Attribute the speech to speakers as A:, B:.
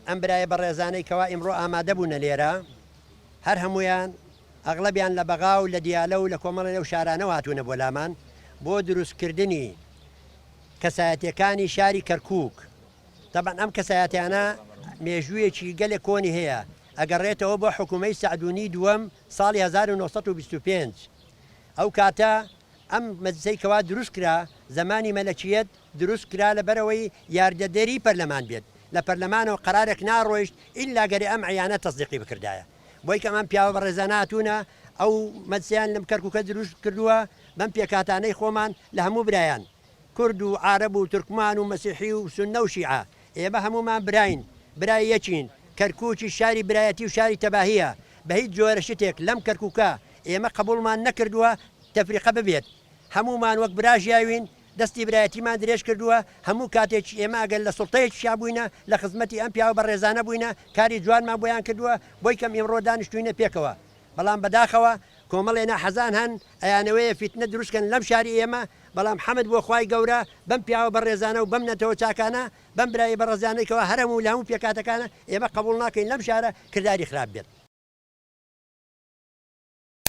A: ئەم برایە بەڕێزانەی کەوا ئیمڕۆ ئامادە بوونە لێرە هەر هەمویان ئەغڵەبیان لە بەغا و لە دیالە و لە کۆمەڵی لەو شارانەوە هاتوونە بۆ لامان بۆ دروستکردنی کەسایەتیەکانی شاری کەرکووک. طبعا ئەم کەسایەتیانە مێژوویەکی گەلێک کۆنی هەیە ئەگەڕێتەوە بۆ حکوومەی سەعدونی دووەم ساڵی 1925 ئەو کاتە ئەم مەجلسەی کەوا دروست کرا زمانی مەلەکیەت دروست کرا لەبەرەوەی یاردەدەری پەرلەمان بێت لە پەرلەمانەوە قەرارێک ناڕۆیشت ئیلا گەری ئەم عیانە تەصدیقی بکردایە بۆی کە ئەم پیاوە بەڕێزانە هاتوونە ئەو مەجلسیان لەم کەرکووکە دروست کردووە بەم پێکاتانەی خۆمان لە هەموو برایان کورد و عارەب و تورکمان و مەسیحی و سونە و شیعە ئێمە هەمومان براین برای یەکین کەرکووکی شاری برایەتی و شاری تەباهیە بە هیچ جۆرە شتێک لەم کەرکووکە ئێمە قبولمان نەکردووە تەفریقە ببێت هەمومان وەک براژیاوین دەستی برایەتیمان درێژ کردووە هەموو کاتێکی ئێمە ئەگەر لە سوڵتەیەکیان بووینە لە خزمەتی ئەم پیاوە بەڕێزانە بووینە کاری جوانمان بۆیان کردووە بۆی کەم ئێمڕۆ دانیشتوینە پێکەوە بەڵام بەداخەوە کۆمەڵێنە حەزان هەن ئەیانەوەیە فیتنە دروستکەن لەم شاری ئێمە بەڵام حەمد بۆ خوای گەورە بەم پیاوە بەڕێزانە و بەم نەتەوە چاکانە بەم برای بەڕێزانەیەکەوە هەرەموو لە هەموو پێکاتەکانە ئێمە قبول ناکەین لەم شارە کردداری خراپ بێت.